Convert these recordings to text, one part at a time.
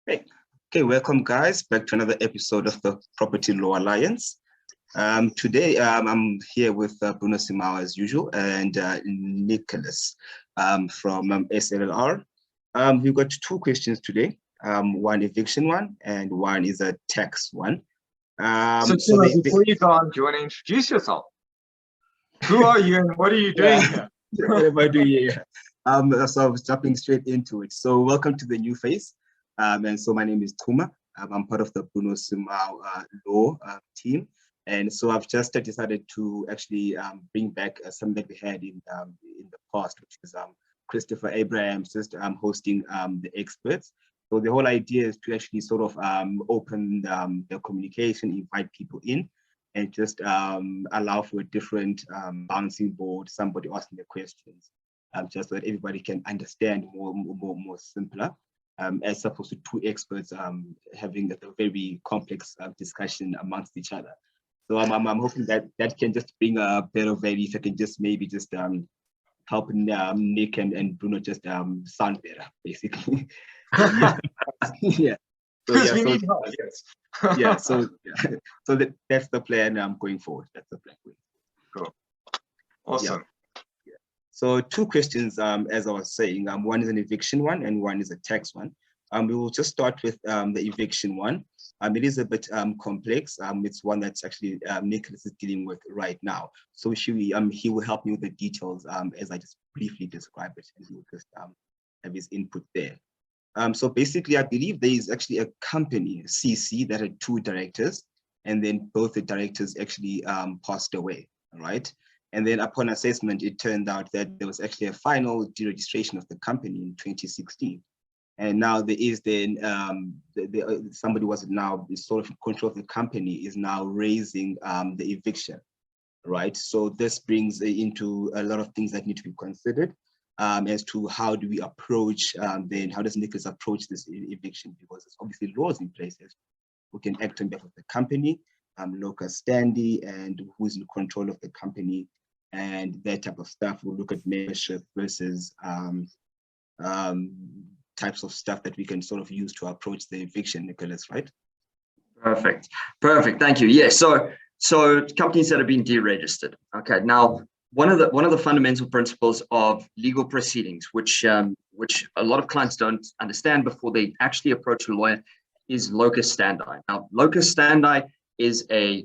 Hey. Okay, welcome guys back to another episode of the Property Law Alliance. Today I'm here with Bruno Simao as usual and Nicholas from SSLR. We've got two questions today, one eviction one and one is a tax one. Before you go on, do you want to introduce yourself? Who are you and what are you doing here? What am I doing here? So I was jumping straight into it. So welcome to the new face. And so my name is Tuma. I'm part of the Bruno Simao law team. And so I've just decided to actually bring back something that we had in the past, which is Christopher Abrahams just hosting the experts. So the whole idea is to actually sort of open the communication, invite people in, and just allow for a different bouncing board, somebody asking the questions, just so that everybody can understand more simpler, as opposed to two experts having a very complex discussion amongst each other. So I'm hoping that can just bring a better value. If I can just maybe just help Nick and Bruno just sound better, basically. Yeah. Because we need help. Yes. Yeah. So that's the plan going forward. That's the plan. Cool. Awesome. Yeah. So two questions, as I was saying, one is an eviction one and one is a tax one. We will just start with the eviction one. It is a bit complex. It's one that's actually Nicholas is dealing with right now. So he will help me with the details as I just briefly describe it, and he will just have his input there. So basically, I believe there is actually a company, CC, that had two directors, and then both the directors actually passed away, right? And then upon assessment, it turned out that there was actually a final deregistration of the company in 2016. And now there is then somebody was now sort of in control of the company is now raising the eviction, right? So this brings into a lot of things that need to be considered as to how do we approach then how does Nicholas approach this eviction, because there's obviously laws in place who can act on behalf of the company, locus standi, and who's in control of the company, and that type of stuff. We'll look at membership versus types of stuff that we can sort of use to approach the eviction, Nicholas, right? Perfect. Thank you. Yeah. So companies that have been deregistered. Okay. Now, one of the fundamental principles of legal proceedings, which a lot of clients don't understand before they actually approach a lawyer, is locus standi. Now, locus standi is a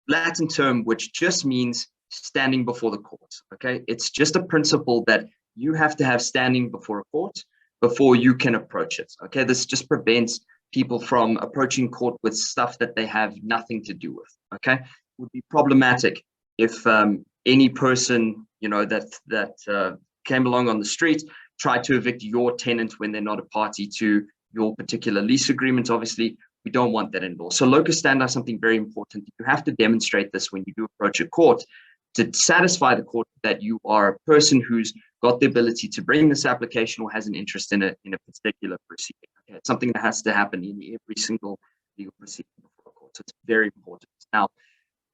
Latin term which just means standing before the court. Okay. It's just a principle that you have to have standing before a court before you can approach it. Okay, this just prevents people from approaching court with stuff that they have nothing to do with. Okay, it would be problematic if any person, you know, that came along on the street tried to evict your tenant when they're not a party to your particular lease agreement. Obviously, we don't want that in law. So locus standi is something very important. You have to demonstrate this when you do approach a court to satisfy the court that you are a person who's got the ability to bring this application or has an interest in a particular proceeding. Okay? It's something that has to happen in every single legal proceeding before a court. So it's very important. Now,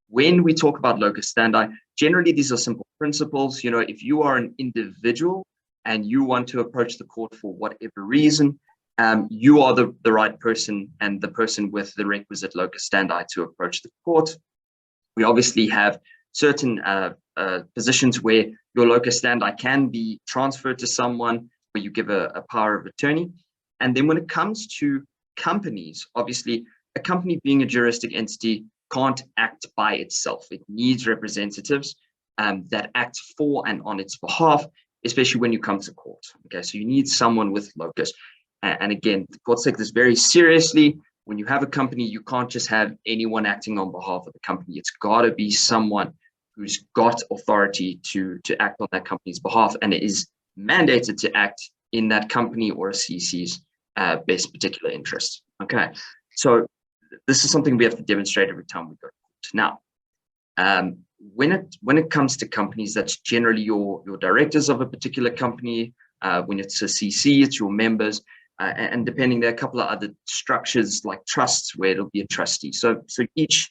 when we talk about locus standi, generally these are simple principles. You know, if you are an individual and you want to approach the court for whatever reason, you are the right person and the person with the requisite locus standi to approach the court. We obviously have certain positions where your locus standi can be transferred to someone, where you give a power of attorney. And then when it comes to companies, obviously a company being a juristic entity can't act by itself. It needs representatives that act for and on its behalf, especially when you come to court. Okay, so you need someone with locus. And again, the courts take this very seriously. When you have a company, you can't just have anyone acting on behalf of the company. It's got to be someone who's got authority to act on that company's behalf, and it is mandated to act in that company or a CC's best particular interest. Okay, so this is something we have to demonstrate every time we go to court. Now, when it comes to companies, that's generally your directors of a particular company. When it's a CC, it's your members. And depending, there are a couple of other structures like trusts where it'll be a trustee. So each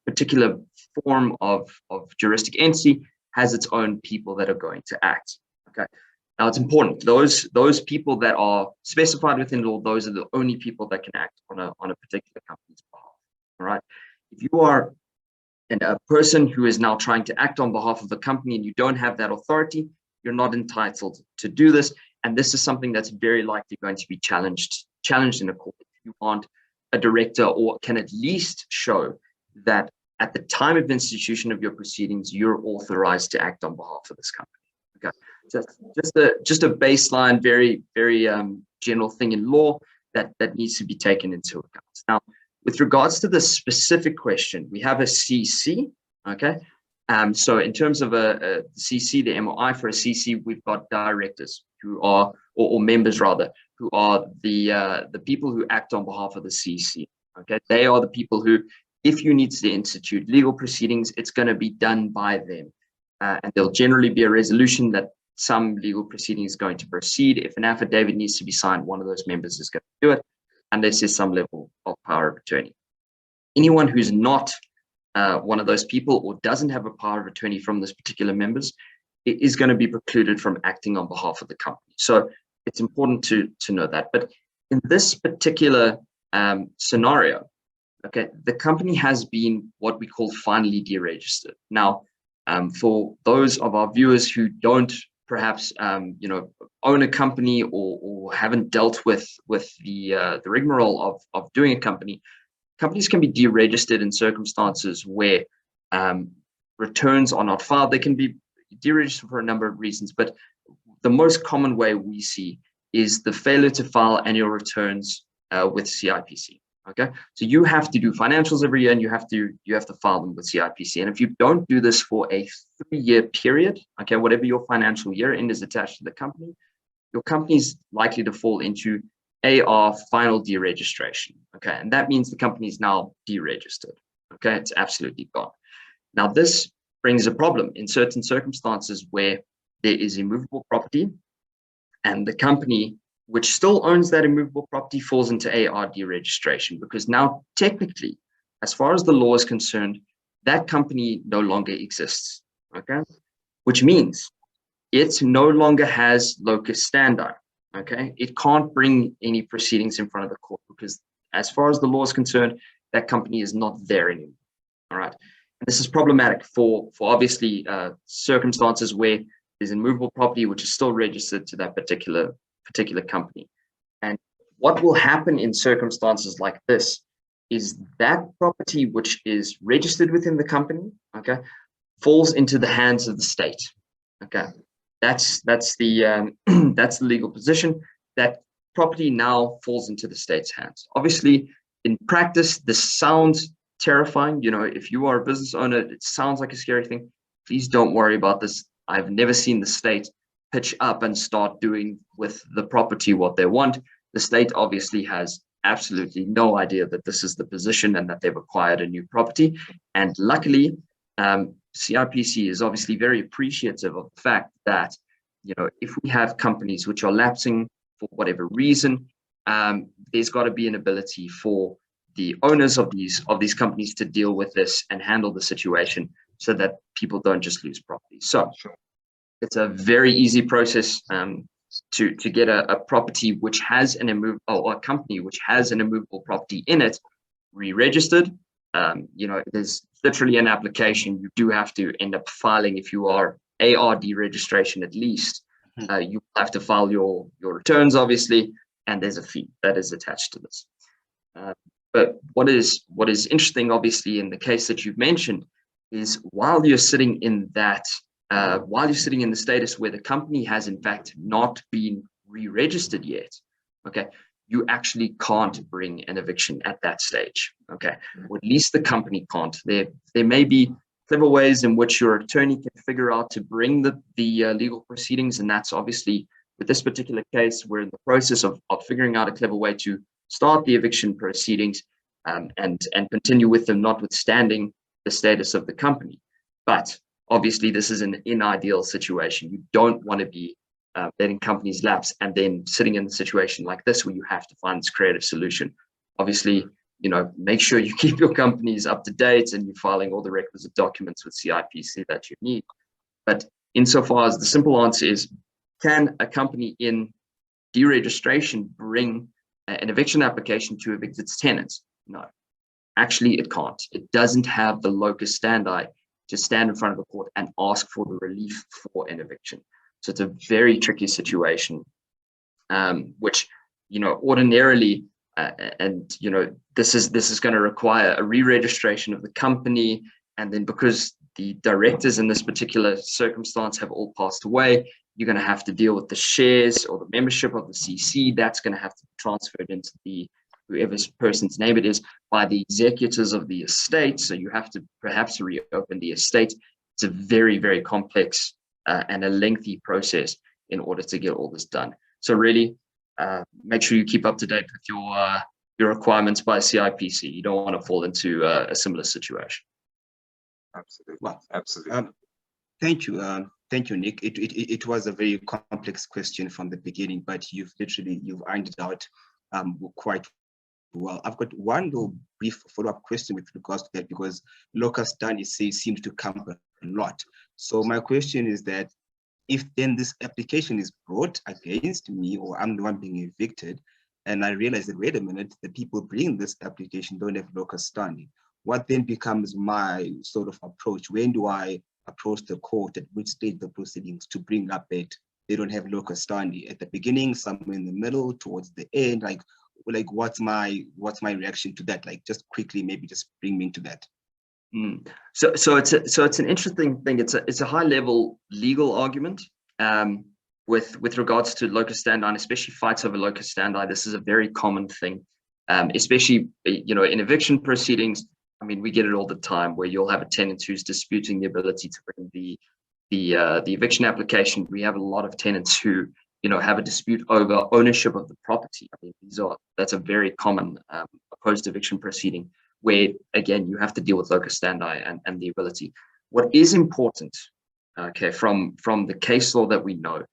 particular form of juristic entity has its own people that are going to act. Okay. Now, it's important. Those people that are specified within law, those are the only people that can act on a particular company's behalf. All right. If you are a person who is now trying to act on behalf of the company and you don't have that authority, you're not entitled to do this. And this is something that's very likely going to be challenged in a court if you aren't a director or can at least show that at the time of institution of your proceedings, you're authorized to act on behalf of this company. Okay, so just a baseline, very general thing in law that needs to be taken into account. Now, with regards to the specific question, we have a CC. Okay, so in terms of a CC, the MOI for a CC, we've got directors who are, or members rather, who are the people who act on behalf of the CC. Okay, they are the people who, if you need to institute legal proceedings, it's going to be done by them. And there'll generally be a resolution that some legal proceeding is going to proceed. If an affidavit needs to be signed, one of those members is going to do it, unless there's some level of power of attorney. Anyone who's not one of those people or doesn't have a power of attorney from this particular members is going to be precluded from acting on behalf of the company. So it's important to know that. But in this particular scenario, okay, the company has been what we call finally deregistered. Now, for those of our viewers who don't perhaps own a company or haven't dealt with the rigmarole of doing a company, companies can be deregistered in circumstances where returns are not filed. They can be deregistered for a number of reasons, but the most common way we see is the failure to file annual returns with CIPC. Okay, so you have to do financials every year, and you have to file them with CIPC. And if you don't do this for a 3-year period, okay, whatever your financial year end is attached to the company, your company is likely to fall into AR final deregistration. Okay, and that means the company is now deregistered. Okay, it's absolutely gone. Now, this brings a problem in certain circumstances where there is immovable property, and the company which still owns that immovable property falls into AR deregistration, because now technically, as far as the law is concerned, that company no longer exists, okay? Which means it no longer has locus standi, okay? It can't bring any proceedings in front of the court because as far as the law is concerned, that company is not there anymore, all right? And this is problematic for obviously circumstances where there's immovable property which is still registered to that particular company. And what will happen in circumstances like this is that property which is registered within the company, okay, falls into the hands of the state. Okay, that's the that's the legal position. That property now falls into the state's hands. Obviously, in practice, this sounds terrifying. You know, if you are a business owner, it sounds like a scary thing. Please don't worry about this. I've never seen the state pitch up and start doing with the property what they want. The state obviously has absolutely no idea that this is the position and that they've acquired a new property. And luckily, CIPC is obviously very appreciative of the fact that, you know, if we have companies which are lapsing for whatever reason, there's got to be an ability for the owners of these companies to deal with this and handle the situation so that people don't just lose property. So it's a very easy process to get a property which has an immovable, or a company which has an immovable property in it, re-registered. You know, there's literally an application you do have to end up filing if you are AR deregistration at least. You have to file your returns, obviously, and there's a fee that is attached to this. But what is interesting, obviously, in the case that you've mentioned, is while you're sitting in that, while you're sitting in the status where the company has in fact not been re-registered yet, okay, you actually can't bring an eviction at that stage, okay, or at least the company can't. There may be clever ways in which your attorney can figure out to bring the legal proceedings, and that's obviously, with this particular case, we're in the process of figuring out a clever way to start the eviction proceedings and continue with them, notwithstanding the status of the company. But obviously, this is an ideal situation. You don't want to be letting companies lapse and then sitting in the situation like this where you have to find this creative solution. Obviously, you know, make sure you keep your companies up to date and you're filing all the requisite documents with CIPC that you need. But insofar as the simple answer is, can a company in deregistration bring an eviction application to evict its tenants? No, actually it can't. It doesn't have the locus standi to stand in front of a court and ask for the relief for an eviction. So it's a very tricky situation, which, you know, ordinarily, and you know, this is going to require a re-registration of the company, and then because the directors in this particular circumstance have all passed away, you're going to have to deal with the shares or the membership of the CC. That's going to have to be transferred into the whoever person's name it is by the executors of the estate. So you have to perhaps reopen the estate. It's a very, very complex and a lengthy process in order to get all this done. So really, make sure you keep up to date with your requirements by CIPC. You don't want to fall into a similar situation. Absolutely. Well, absolutely. Thank you, Nick. It was a very complex question from the beginning, but you've ironed it out quite well. I've got one little brief follow-up question with regards to that, because locus standi seems to come a lot. So my question is that if then this application is brought against me, or I'm the one being evicted, and I realize that, wait a minute, the people bringing this application don't have locus standi, what then becomes my sort of approach? When do I approach the court? At which stage of the proceedings to bring up that they don't have locus standi? At the beginning, somewhere in the middle, towards the end? Like what's my reaction to that? Like, just quickly, maybe just bring me into that. So it's an interesting thing. It's a high level legal argument with regards to locus standi, and especially fights over locus standi. This is a very common thing, especially, you know, in eviction proceedings. I mean, we get it all the time, where you'll have a tenant who's disputing the ability to bring the eviction application. We have a lot of tenants who, you know, have a dispute over ownership of the property. I mean, that's a very common opposed eviction proceeding, where again you have to deal with locus standi and the ability. What is important, okay, from the case law that we know,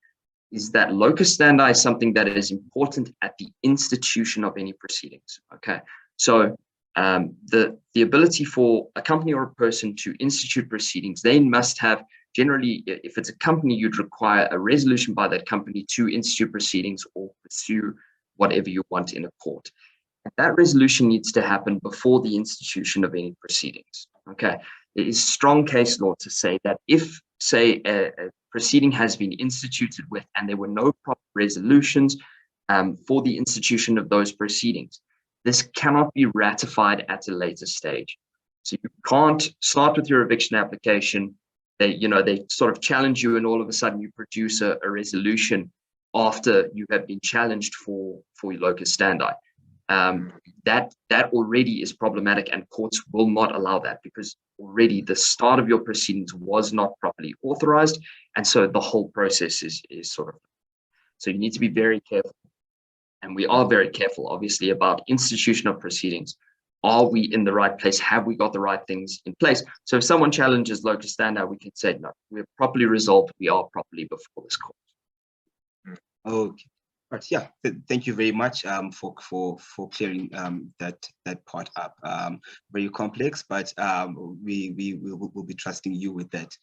is that locus standi is something that is important at the institution of any proceedings. Okay, so the ability for a company or a person to institute proceedings, they must have, generally, if it's a company, you'd require a resolution by that company to institute proceedings or pursue whatever you want in a court. And that resolution needs to happen before the institution of any proceedings. Okay, it is strong case law to say that if, say, a proceeding has been instituted with and there were no proper resolutions for the institution of those proceedings, this cannot be ratified at a later stage. So you can't start with your eviction application. They sort of challenge you, and all of a sudden you produce a resolution after you have been challenged for your locus standi. That already is problematic, and courts will not allow that, because already the start of your proceedings was not properly authorized, and so the whole process is sort of. So you need to be very careful, and we are very careful, obviously, about institution of proceedings. Are we in the right place? Have we got the right things in place? So if someone challenges locus standi, we can say, no, we're properly resolved. We are properly before this court. Okay. But yeah, thank you very much for clearing that part up. Very complex, but we will be trusting you with that.